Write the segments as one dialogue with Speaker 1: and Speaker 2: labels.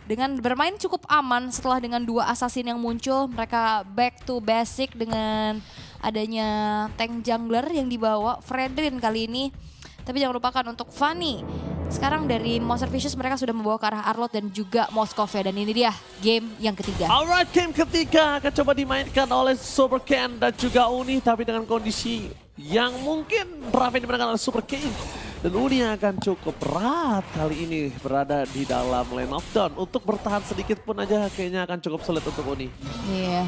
Speaker 1: dengan bermain cukup aman setelah dengan 2 assassin yang muncul. Mereka back to basic dengan adanya tank jungler yang dibawa Fredrin kali ini. Tapi jangan lupakan untuk Fanny. Sekarang dari Monster Fishes mereka sudah membawa ke arah Arlott dan juga Moskov ya. Dan ini dia game yang ketiga.
Speaker 2: Alright, game ketiga akan coba dimainkan oleh Super Ken dan juga Uni. Tapi dengan kondisi yang mungkin berapa yang dimenangkan oleh Super Ken. Dan Uni akan cukup berat kali ini berada di dalam lane of dawn. Untuk bertahan sedikit pun aja kayaknya akan cukup sulit untuk Uni.
Speaker 1: Iya,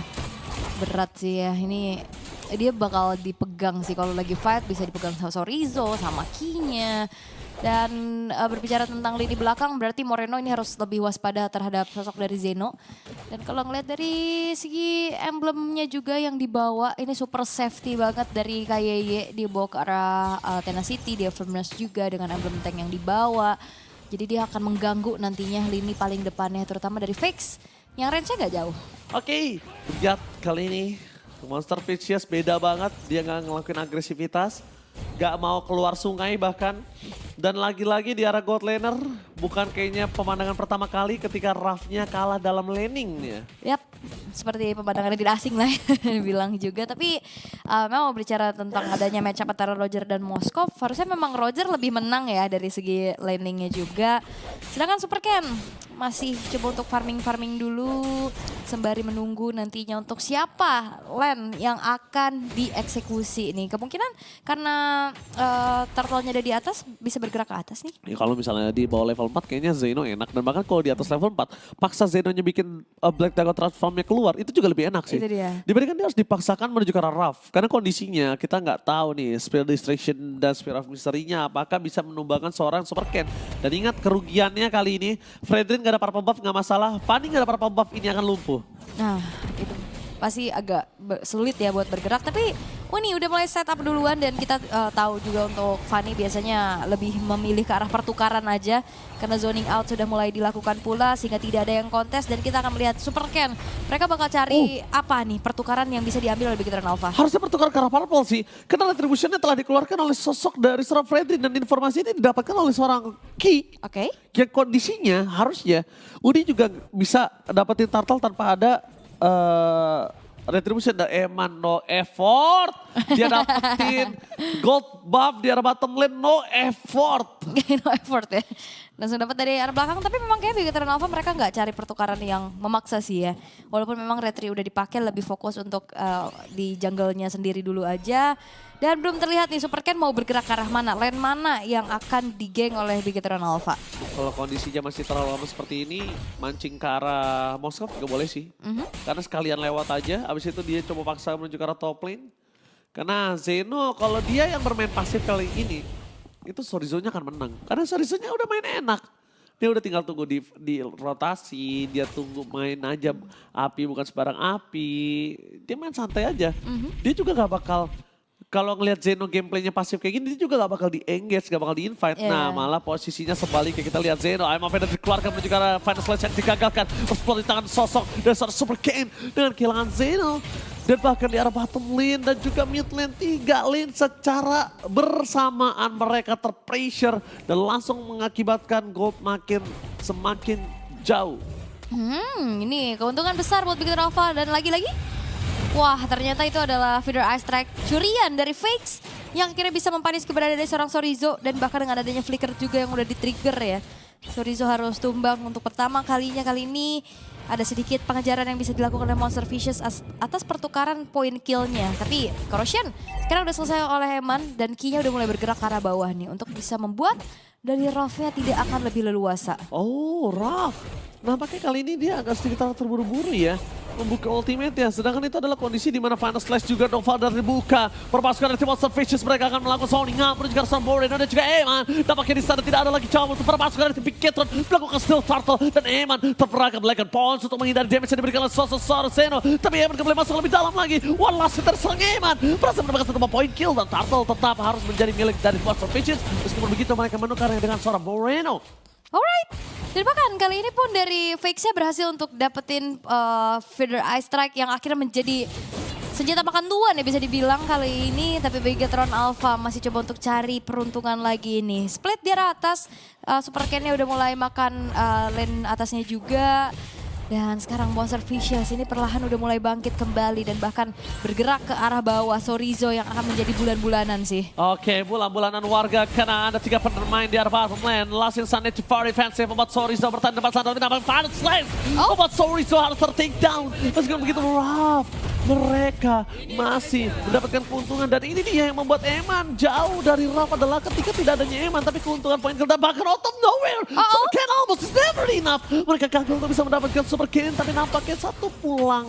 Speaker 1: berat sih ya. Ini dia bakal dipegang sih kalau lagi fight, bisa dipegang sama Sorizo, sama Kinya. Dan berbicara tentang lini belakang berarti Moreno ini harus lebih waspada terhadap sosok dari Zeno. Dan kalau ngeliat dari segi emblemnya juga yang dibawa, ini super safety banget dari KYY. Dia bawa ke arah Tenacity, dia firmness juga dengan emblem tank yang dibawa. Jadi dia akan mengganggu nantinya lini paling depannya, terutama dari Fix yang range-nya gak jauh.
Speaker 2: Oke, lihat kali ini Monster Fishes beda banget, dia nggak ngelakuin agresivitas, nggak mau keluar sungai bahkan. Dan lagi-lagi di arah God Laner, bukan kayaknya pemandangan pertama kali ketika Rafnya kalah dalam laningnya.
Speaker 1: Yap, seperti pemandangan yang tidak asing lah ya, bilang juga. Tapi memang berbicara tentang adanya matchup antara Roger dan Moskov, harusnya memang Roger lebih menang ya dari segi laningnya juga. Sedangkan Super Ken masih coba untuk farming-farming dulu sembari menunggu nantinya untuk siapa lane yang akan dieksekusi nih. Kemungkinan karena turtle-nya ada di atas bisa bergerak ke atas nih.
Speaker 2: Ya, kalau misalnya di bawah level 4 kayaknya Zeno enak. Dan bahkan kalau di atas level 4, paksa Zenonya bikin Black Dagger transformnya keluar, itu juga lebih enak sih.
Speaker 1: Itu dia.
Speaker 2: Dibandingkan dia harus dipaksakan menuju ke arah Raf. Karena kondisinya kita nggak tahu nih, Spirit Distraction dan Spirit of Mystery-nya apakah bisa menumbangkan seorang Super Ken. Dan ingat kerugiannya kali ini, Fredrin gak ada purple buff nggak masalah, Fanny gak ada purple buff ini akan lumpuh.
Speaker 1: Nah, itu pasti agak sulit ya buat bergerak. Tapi Uni udah mulai setup duluan dan kita tahu juga untuk Fanny biasanya lebih memilih ke arah pertukaran aja. Karena zoning out sudah mulai dilakukan pula sehingga tidak ada yang kontes. Dan kita akan melihat Super Ken. Mereka bakal cari apa nih pertukaran yang bisa diambil oleh Big Hero Alpha.
Speaker 2: Harusnya pertukar ke arah purple sih. Karena retributionnya telah dikeluarkan oleh sosok dari seorang Fredrin. Dan informasi ini didapatkan oleh seorang Ki.
Speaker 1: Oke.
Speaker 2: Yang kondisinya harusnya Uni juga bisa dapetin turtle tanpa ada retribution. Dan Eman no effort. Dia dapetin gold buff di arah bottom lane, no effort.
Speaker 1: No effort ya. Langsung dapat dari arah belakang, tapi memang kayak Big Hero Alpha mereka nggak cari pertukaran yang memaksa sih ya. Walaupun memang retri udah dipakai, lebih fokus untuk di jungle-nya sendiri dulu aja. Dan belum terlihat nih Super Ken mau bergerak ke arah mana, lane mana yang akan digeng oleh Big Hero Alpha.
Speaker 2: Kalau kondisinya masih terlalu lama seperti ini, mancing ke arah Moskov juga boleh sih. Karena sekalian lewat aja, abis itu dia coba paksa menuju ke arah top lane. Karena Zeno kalau dia yang bermain pasif kali ini, itu Sorizo-nya akan menang. Karena Sorizo-nya udah main enak. Dia udah tinggal tunggu di rotasi, dia tunggu main aja api bukan sembarang api. Dia main santai aja. Dia juga gak bakal, kalau ngelihat Zeno gameplaynya pasif kayak gini, dia juga gak bakal di-engage, gak bakal di-invite. Nah malah posisinya sebaliknya, kita lihat Zeno, I'm Aveda dikeluarkan menuju ke arah final slash yang digagalkan. Explode di tangan sosok dan seorang Super Ken dengan kehilangan Zeno. Dan bahkan di arah bottom lane dan juga mid lane, 3 lane secara bersamaan mereka terpressure. Dan langsung mengakibatkan gold semakin jauh.
Speaker 1: Ini keuntungan besar buat Big Hero Alpha dan lagi-lagi. Wah, ternyata itu adalah Feeder Ice Strike curian dari Fakes yang akhirnya bisa mempanis keberadaan dari seorang Sorizo dan bahkan dengan adanya flicker juga yang udah di-trigger ya. Sorizo harus tumbang untuk pertama kalinya kali ini. Ada sedikit pengejaran yang bisa dilakukan oleh Monster Fishes atas pertukaran poin kill-nya. Tapi Corrosion sekarang udah selesai oleh Eman dan Ki-nya udah mulai bergerak ke arah bawah nih untuk bisa membuat dari Raf-nya tidak akan lebih leluasa.
Speaker 2: Oh, Raf. Nampaknya kali ini dia agak sedikit terburu-buru ya. Membuka ultimate ya, sedangkan itu adalah kondisi di mana Final Slash juga Novalda dibuka. Perpasukan dari Monster Fishes mereka akan melakukan zoning up menuju ke arah Moreno dan juga Eman. Nampaknya di sana tidak ada lagi coba untuk perpasukan dari Big Ketron melakukan steal turtle dan Eman terperangkap Black Pons untuk menghindari damage yang diberikan oleh sosok Zeno. Tapi Eman kembali masuk lebih dalam lagi. One last hit terserang Eman. Berhasil mendapatkan 1 poin kill dan turtle tetap harus menjadi milik dari Monster Fishes. Meskipun begitu mereka menukarnya dengan seorang Moreno.
Speaker 1: Alright, dan bahkan kali ini pun dari Fakes-nya berhasil untuk dapetin Feeder Ice Strike yang akhirnya menjadi senjata makan tuan ya bisa dibilang kali ini. Tapi Bigetron Alpha masih coba untuk cari peruntungan lagi ini. Split di arah atas, Super Ken-nya udah mulai makan lane atasnya juga. Dan sekarang Monster Vicious ini perlahan udah mulai bangkit kembali dan bahkan bergerak ke arah bawah. Sorizo yang akan menjadi bulan-bulanan sih.
Speaker 2: Oke, bulan-bulanan warga karena ada 3 pemain di arah bottom lane. Last Insanity very defensive membuat Sorizo bertahan depan sana dengan final slash. Membuat Sorizo harus ter-take down. Meskipun begitu rough. Mereka masih mendapatkan keuntungan dan ini dia yang membuat Eman jauh dari Raf adalah ketika tidak adanya Eman tapi keuntungan poin kill dan bahkan out of nowhere Super Ken almost is never enough. Mereka gagal untuk bisa mendapatkan Super Ken tapi nampaknya satu pulang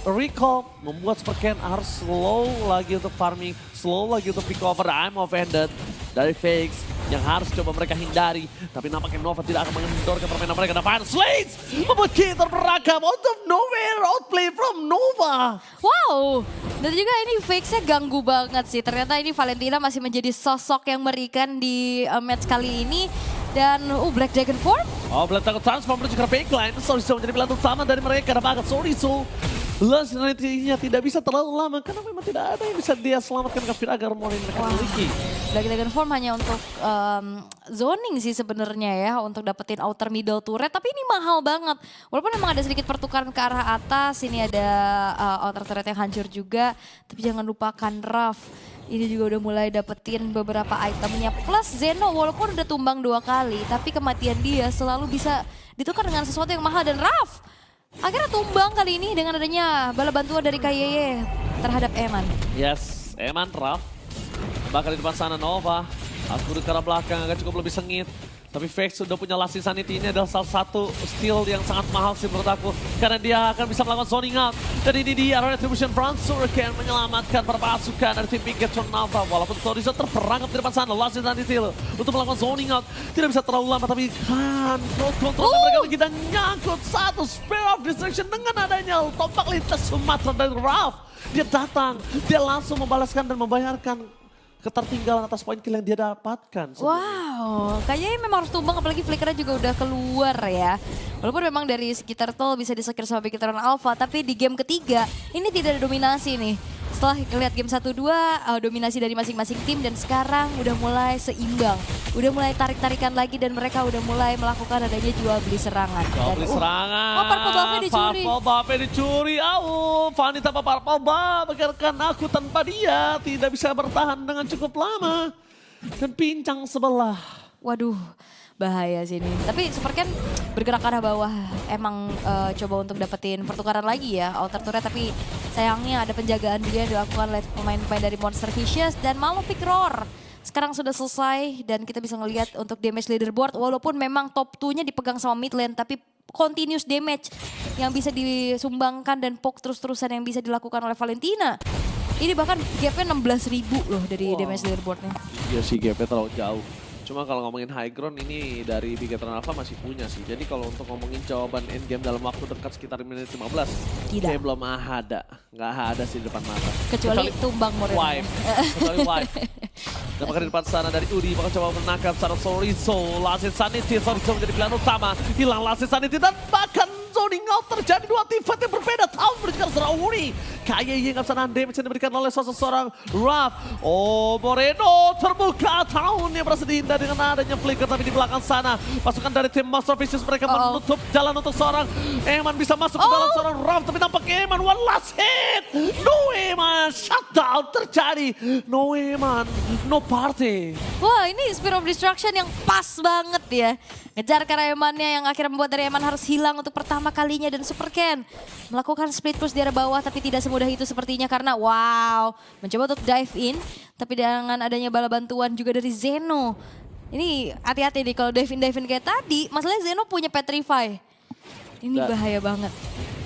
Speaker 2: recall membuat Super Ken harus slow lagi untuk farming, slow lagi untuk pick over. I'm offended dari Fakes yang harus coba mereka hindari. Tapi nampaknya Nova tidak akan mengendorkan permainan mereka. Dan Final Slates membuat kita beragam out of nowhere outplay from Nova.
Speaker 1: Wow, dan juga ini Fakes-nya ganggu banget sih. Ternyata ini Valentina masih menjadi sosok yang mengerikan di match kali ini. Dan Black Dragon Form?
Speaker 2: Oh, Black Dragon Transform menuju ke backline. Sorizo menjadi pilihan utama dari mereka. Dan bahkan Sorizo Lansisanity-nya tidak bisa terlalu lama karena memang tidak ada yang bisa dia selamatkan kafir agar Morin mereka miliki.
Speaker 1: Black Dragon Form hanya untuk zoning sih sebenarnya ya, untuk dapetin outer middle turret, tapi ini mahal banget. Walaupun memang ada sedikit pertukaran ke arah atas, ini ada outer turret yang hancur juga, tapi jangan lupakan Raf. Ini juga udah mulai dapetin beberapa itemnya. Plus Zeno walaupun udah tumbang 2 kali, tapi kematian dia selalu bisa ditukar dengan sesuatu yang mahal. Dan Raf akhirnya tumbang kali ini dengan adanya bala bantuan dari KYY terhadap Eman.
Speaker 2: Yes, Eman Raf. Bahkan di depan sana Nova. Aku ke arah belakang agak cukup lebih sengit. Tapi Vex sudah punya Last Insanity, ini adalah salah satu steal yang sangat mahal sih menurut aku. Karena dia akan bisa melakukan zoning out. Dan ini dia Retribution Front Hurricane menyelamatkan para pasukan dari tim Bigetron Alpha. Walaupun Sorizo terperangkap di depan sana, Last Insanity untuk melakukan zoning out. Tidak bisa terlalu lama tapi kan crowd control mereka kita nyangkut satu Spear of Destruction dengan adanya tombak lintas Sumatera dari Ralph. Dia datang, dia langsung membalaskan dan membayarkan ketertinggalan atas poin kill yang dia dapatkan.
Speaker 1: Wow, kayaknya memang harus tumbang apalagi flickernya juga udah keluar ya. Walaupun memang dari sekitar tol bisa disekir sama Bigetron Alpha, tapi di game ketiga ini tidak ada dominasi nih. Setelah lihat game 1-2, dominasi dari masing-masing tim dan sekarang udah mulai seimbang. Udah mulai tarik-tarikan lagi dan mereka udah mulai melakukan adanya jual beli serangan.
Speaker 2: Jual beli serangan.
Speaker 1: Purple Buff-nya dicuri.
Speaker 2: Purple Buff-nya dicuri. Vanita Purple Buff, biarkan aku tanpa dia tidak bisa bertahan dengan cukup lama. Dan pincang sebelah.
Speaker 1: Waduh, bahaya sih ini. Tapi Super Ken bergerak ke arah bawah. Emang coba untuk dapetin pertukaran lagi ya, outer turret. Tapi sayangnya ada penjagaan juga yang dilakukan oleh pemain-pemain dari Monster Vicious. Dan Malefic Roar sekarang sudah selesai dan kita bisa ngelihat untuk damage leaderboard. Walaupun memang top 2-nya dipegang sama mid lane, tapi continuous damage yang bisa disumbangkan dan poke terus-terusan yang bisa dilakukan oleh Valentina. Ini bahkan gapnya 16.000 loh dari damage leaderboardnya.
Speaker 2: Iya sih, gapnya terlalu jauh. Cuma kalau ngomongin high ground ini dari Bigetron Alpha masih punya sih. Jadi kalau untuk ngomongin jawaban endgame dalam waktu dekat sekitar menit 15.
Speaker 1: Tidak.
Speaker 2: Kayak belum ada. Nggak ada sih di depan mata.
Speaker 1: Kecuali tumbang Moreno.
Speaker 2: Wipe. Kecuali wipe. Dan bahkan di depan sana dari Udi bakal coba menangkap secara Sorizo. Last Insanity, Sorizo menjadi pilihan utama. Hilang Last Insanity dan bahkan zoning out terjadi 2 tim fight yang berbeda. Tahun berikan secara Udi. KYY nggak bisa nahan damage yang diberikan oleh seorang Raf. Moreno terbuka. Tahun yang berhasil dihindar dengan adanya flicker. Tapi di belakang sana pasukan dari tim Monster Vicious mereka menutup jalan untuk seorang Eman bisa masuk ke dalam seorang Raf. Tapi nampak Eman one last hit. No Eman, shutdown terjadi. No Eman, no party.
Speaker 1: Wah, ini Spear of Destruction yang pas banget ya. Ngejar ke Emannya yang akhirnya membuat dari Eman harus hilang untuk pertama kalinya. Dan Super Ken melakukan split push di arah bawah tapi tidak semudah itu sepertinya karena wow, mencoba untuk dive in. Tapi dengan adanya bala bantuan juga dari Zeno. Ini hati-hati nih kalau dive in kayak tadi, masalahnya Zeno punya Petrify. Ini bahaya banget.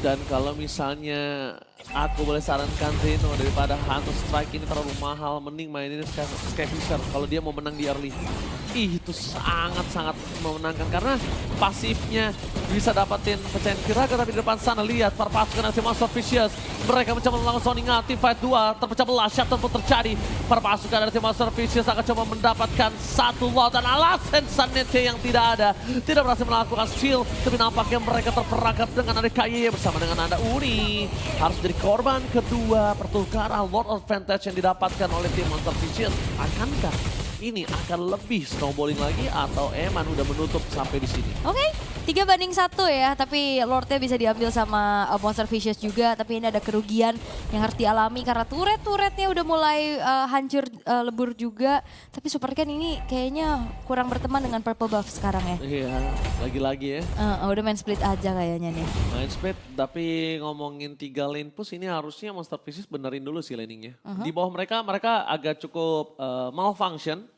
Speaker 2: Dan kalau misalnya aku boleh sarankan Zeno daripada Hunter Strike ini terlalu mahal, mending mainin Skyfisher kalau dia mau menang di early. Itu sangat-sangat memenangkan karena pasifnya bisa dapatin pecahan Kiraga tapi di depan sana lihat para pasukan dari Monster Vicious. Mereka mencoba melakukan zoning out, team fight 2 terpecah belah, shutdown pun terjadi. Para pasukan dari Monster Vicious akan coba mendapatkan satu lot dan alasan Sanete yang tidak ada. Tidak berhasil melakukan steal tapi nampaknya mereka terperangkap dengan ada KYY bersama dengan ada Uni. Harus menjadi korban kedua pertukaran Lord Advantage yang didapatkan oleh tim Monster Vision. Akankah ini akan lebih snowballing lagi atau Eman udah menutup sampai di sini?
Speaker 1: Oke, 3-1 ya, tapi Lordnya bisa diambil sama Monster Vicious juga, tapi ini ada kerugian yang harus dialami karena turret-turretnya udah mulai hancur lebur juga, tapi Super Ken ini kayaknya kurang berteman dengan Purple Buff sekarang ya.
Speaker 2: Iya, lagi-lagi ya.
Speaker 1: Udah main split aja kayaknya nih.
Speaker 2: Main speed, tapi ngomongin 3 lane push ini harusnya Monster Vicious benerin dulu sih laningnya. Di bawah mereka agak cukup malfunction.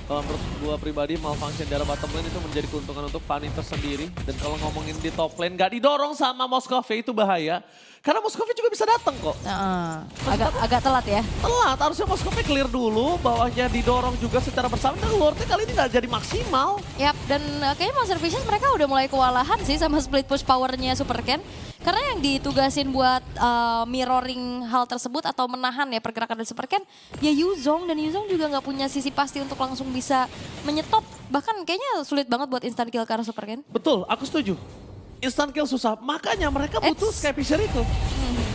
Speaker 2: Kalau menurut gue pribadi, malfunction dari bottom lane itu menjadi keuntungan untuk Fanny tersendiri. Dan kalau ngomongin di top lane, gak didorong sama Moskove itu bahaya. Karena Moskove juga bisa datang kok.
Speaker 1: Agak telat ya.
Speaker 2: Telat, harusnya Moskove clear dulu, bawahnya didorong juga secara bersama. Dan Lordnya kali ini gak jadi maksimal.
Speaker 1: Yap, dan kayaknya Monster Vicious mereka udah mulai kewalahan sih sama split push powernya Super Ken. Karena yang ditugasin buat mirroring hal tersebut atau menahan ya pergerakan dari Super Ken, ya Yuzong. Dan Yuzong juga nggak punya sisi pasti untuk langsung bisa menyetop. Bahkan kayaknya sulit banget buat instant kill karena Super Ken.
Speaker 2: Betul, aku setuju. Instant kill susah, makanya mereka butuh Sky Fisher itu.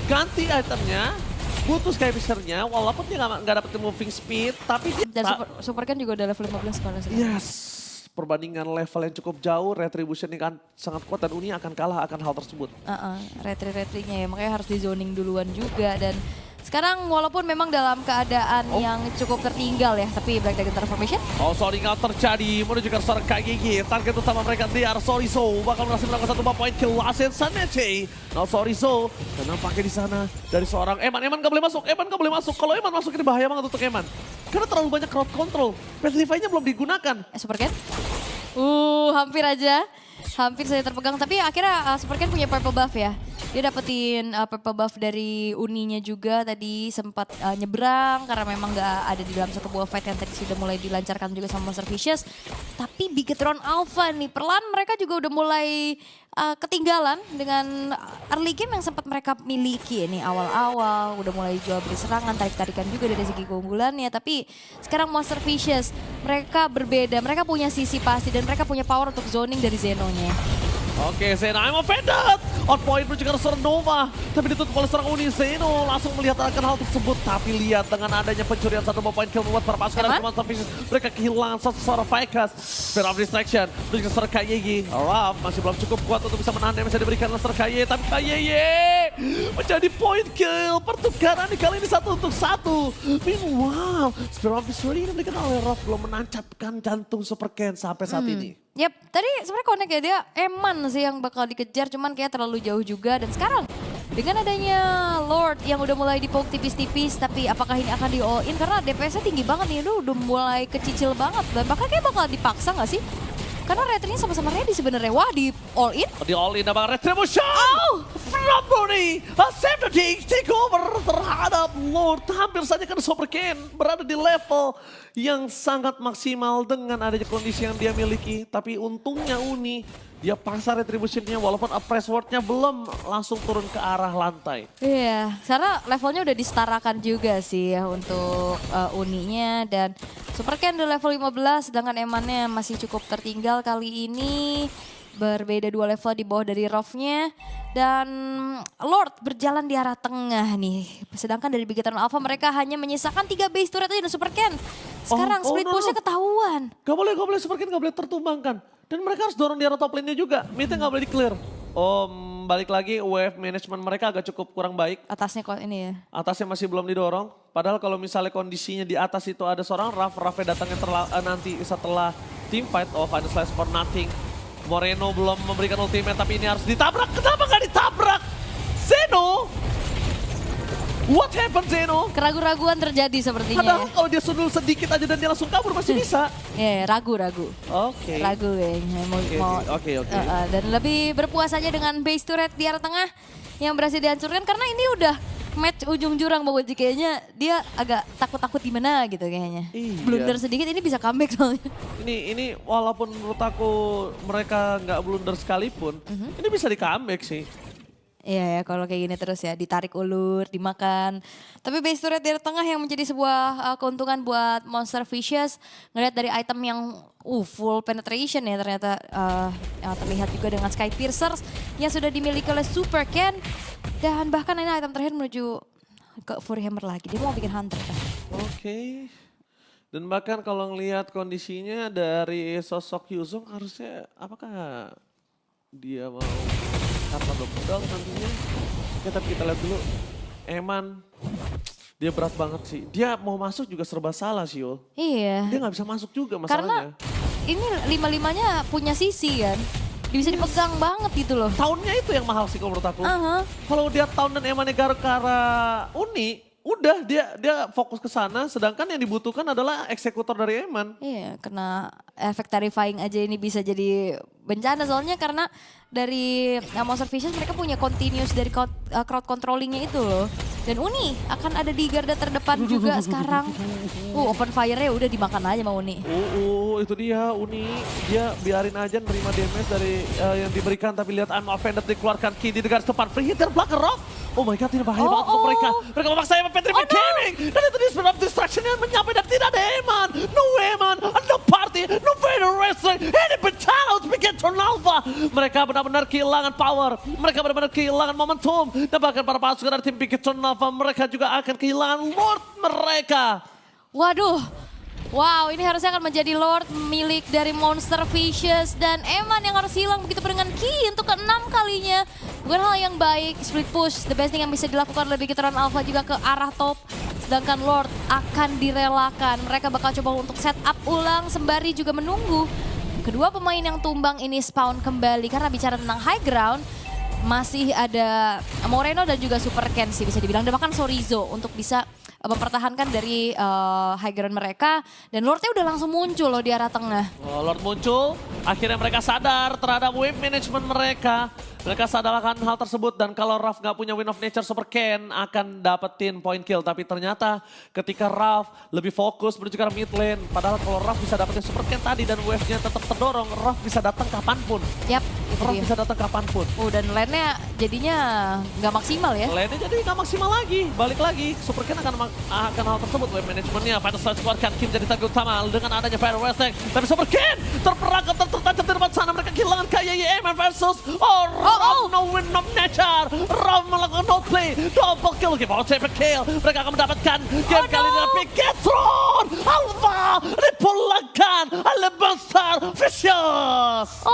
Speaker 2: Ganti itemnya, butuh Sky Fisher-nya, walaupun dia nggak dapet moving speed, tapi dia
Speaker 1: Dan Super Ken juga udah level 15 kalau nggak salah.
Speaker 2: yes, perbandingan level yang cukup jauh, Retribution ini kan sangat kuat dan Uni akan kalah akan hal tersebut.
Speaker 1: Retri-retrinya ya, makanya harus di zoning duluan juga. Dan sekarang walaupun memang dalam keadaan yang cukup tertinggal ya, tapi Black Dragon Transformation.
Speaker 2: Oh sorry, nggak terjadi, menuju ke seorang KGG, target utama mereka DR Sorizo, bakal berhasil melakukan 1 point kill Asen Saneche. No Sorizo, dan nampaknya di sana dari seorang Eman nggak boleh masuk, kalau Eman masuk ini bahaya banget untuk Eman. Karena terlalu banyak crowd control, Petrify-nya belum digunakan.
Speaker 1: Super Ken? Hampir aja. Hampir saja terpegang, tapi akhirnya Super Ken punya purple buff ya. Dia dapetin purple buff dari Uninya juga, tadi sempat nyebrang karena memang gak ada di dalam satu buah fight yang tadi sudah mulai dilancarkan juga sama Monster Vicious. Tapi Bigetron Alpha nih, perlahan mereka juga udah mulai ketinggalan dengan early game yang sempat mereka miliki ini awal-awal. Udah mulai jual beli serangan, tarik-tarikan juga dari segi keunggulannya. Tapi sekarang Monster Vicious, mereka berbeda, mereka punya sisi pasti dan mereka punya power untuk zoning dari Zeno-nya.
Speaker 2: Oke, Zeno I'm offended. On point menuju ke seorang Nova. Tapi ditutup oleh seorang Uni. Zeno langsung melihat akan hal tersebut. Tapi lihat dengan adanya pencurian 1 point kill membuat para pasukan dari Monster Vicious. Mereka kehilangan seorang Vikas. Fear of Distraction menuju ke seorang Kayegi. Raf masih belum cukup kuat untuk bisa menahan yang bisa diberikan oleh seorang Kayegi. Tapi Kayegi menjadi point kill. Pertukaran kali ini 1 untuk 1. Meanwhile, Fear of Distraction ini diberikan oleh Raf. Belum menancapkan jantung Super Ken sampai saat ini.
Speaker 1: Yap, tadi sebenarnya connect ya, dia Eman sih yang bakal dikejar, cuman kayak terlalu jauh juga. Dan sekarang dengan adanya Lord yang udah mulai dipoke tipis-tipis, tapi apakah ini akan di all in? Karena DPS-nya tinggi banget nih, udah mulai kecicil banget. Dan bahkan kayak bakal dipaksa gak sih? Karena Retrinya sama-sama ready sebenarnya. Wah, di all in?
Speaker 2: Di all in apa Retribution! From Bruni, save the day, take over terhadap Lord. Hampir saja kan Super Ken berada di level yang sangat maksimal dengan adanya kondisi yang dia miliki. Tapi untungnya Uni, dia paksa Retribution-nya walaupun press word-nya belum langsung turun ke arah lantai.
Speaker 1: Iya, karena levelnya udah disetarakan juga sih ya untuk Uninya. Dan Super Ken di level 15 sedangkan Emannya masih cukup tertinggal kali ini. Berbeda 2 level di bawah dari Rolf-nya. Dan Lord berjalan di arah tengah nih. Sedangkan dari Bigetron Alpha mereka hanya menyisakan 3 base turret aja dan Super Ken. Sekarang split push-nya ketahuan.
Speaker 2: Gak boleh Super Ken gak boleh tertumbangkan. Dan mereka harus dorong di arah top lane-nya juga. Mid-nya gak boleh di-clear. Balik lagi wave management mereka agak cukup kurang baik.
Speaker 1: Atasnya kok ini ya.
Speaker 2: Atasnya masih belum didorong. Padahal kalau misalnya kondisinya di atas itu ada seorang Raf-nya datangnya nanti setelah team fight. Final Slice for nothing. Moreno belum memberikan ultimate tapi ini harus ditabrak. Kenapa gak ditabrak? Zeno? What happened Zeno?
Speaker 1: Keraguan-raguan terjadi sepertinya.
Speaker 2: Padahal
Speaker 1: ya.
Speaker 2: kalau dia sundul sedikit aja dan dia langsung kabur masih bisa.
Speaker 1: Ya, ragu.
Speaker 2: Oke.
Speaker 1: Ragu kayaknya.
Speaker 2: Oke.
Speaker 1: Dan lebih berpuas aja dengan base turret di arah tengah yang berhasil dihancurkan. Karena ini udah match ujung jurang Bang Boji. Kayaknya dia agak takut-takut gimana gitu kayaknya.
Speaker 2: Iya.
Speaker 1: Blunder sedikit ini bisa comeback soalnya.
Speaker 2: Ini walaupun menurut aku mereka nggak blunder sekalipun, ini bisa di comeback sih.
Speaker 1: Iya ya, kalau kayak gini terus ya, ditarik ulur, dimakan. Tapi base turret di tengah yang menjadi sebuah keuntungan buat Monster Vicious. Ngeliat dari item yang full penetration ya ternyata terlihat juga dengan Sky Piercers yang sudah dimiliki oleh Super Ken. Dan bahkan ini item terakhir menuju ke Fury Hammer lagi. Dia mau bikin Hunter kan.
Speaker 2: Oke. Dan bahkan kalau ngelihat kondisinya dari sosok Hyuzong harusnya apakah dia mau karena belum modal nantinya. Ya tapi kita lihat dulu. Eman, dia berat banget sih. Dia mau masuk juga serba salah sih Yul.
Speaker 1: Iya.
Speaker 2: Dia nggak bisa masuk juga
Speaker 1: Karena
Speaker 2: masalahnya.
Speaker 1: ini lima-limanya punya sisi kan. Dia bisa dipegang banget gitu loh.
Speaker 2: Tahunnya itu yang mahal sih kalau menurut aku.
Speaker 1: Aha.
Speaker 2: Kalau dia tahun dan Eman gara-gara Uni, udah dia fokus ke sana. Sedangkan yang dibutuhkan adalah eksekutor dari Eman.
Speaker 1: Iya, kena efek terrifying aja ini bisa jadi bencana soalnya karena dari Monster Visions mereka punya continuous dari crowd controllingnya itu loh. Dan Uni akan ada di garda terdepan juga sekarang. Open fire-nya udah dimakan aja sama Uni.
Speaker 2: Itu dia Uni. Dia biarin aja nerima damage dari yang diberikan. Tapi lihat I'm offended dikeluarkan Ki di garis depan. Free hit terbelakang Rof. Oh my god, ini bahaya banget untuk mereka. Mereka memaksa Eman Petrified Gaming. Dan itu di Spirit of Destruction yang menyampai dan tidak ada Eman. No Eman, no party, no Vader Wrestling. Ini bencana untuk bikin Tornalva. Mereka benar-benar kehilangan power. Mereka benar-benar kehilangan momentum. Dan bahkan para pasukan dari tim Bikin Tornalva, mereka juga akan kehilangan Lord mereka.
Speaker 1: Waduh. Wow, ini harusnya akan menjadi Lord milik dari Monster Vicious dan Eman yang harus hilang begitu dengan Ki untuk ke-6 kalinya. Bukan hal yang baik, split push, the best thing yang bisa dilakukan lebih Torn Alpha juga ke arah top. Sedangkan Lord akan direlakan, mereka bakal coba untuk set up ulang sembari juga menunggu. Kedua pemain yang tumbang ini spawn kembali karena bicara tentang high ground. Masih ada Moreno dan juga Super Ken sih bisa dibilang. Dan bahkan Sorizo untuk bisa mempertahankan dari high ground mereka. Dan Lordnya udah langsung muncul loh di arah tengah.
Speaker 2: Lord muncul, akhirnya mereka sadar terhadap wave management mereka. Mereka sadar akan hal tersebut dan kalau Raf nggak punya Win of Nature, Super Ken akan dapetin point kill. Tapi ternyata ketika Raf lebih fokus menuju ke arah mid lane. Padahal kalau Raf bisa dapetin Super Ken tadi dan wave-nya tetap terdorong, Raf bisa datang kapanpun.
Speaker 1: Yap, itu
Speaker 2: Raf
Speaker 1: dia.
Speaker 2: bisa datang kapanpun.
Speaker 1: Dan lane-nya jadinya nggak maksimal ya.
Speaker 2: Lane-nya jadi nggak maksimal lagi, balik lagi. Super Ken akan hal tersebut. Wave managementnya, Final Slice keluarkan, Kim jadi target utama dengan adanya Fire Wrestling. Tapi Super Ken terperangkap tertancap di depan sana. Mereka kehilangan KYM versus Raf no Win of Nature. Raf melakukan no play, double kill, give out triple kill. Mereka akan mendapatkan game kali ini dari Bigetron. Alpha dipulangkan oleh Monster Vicious.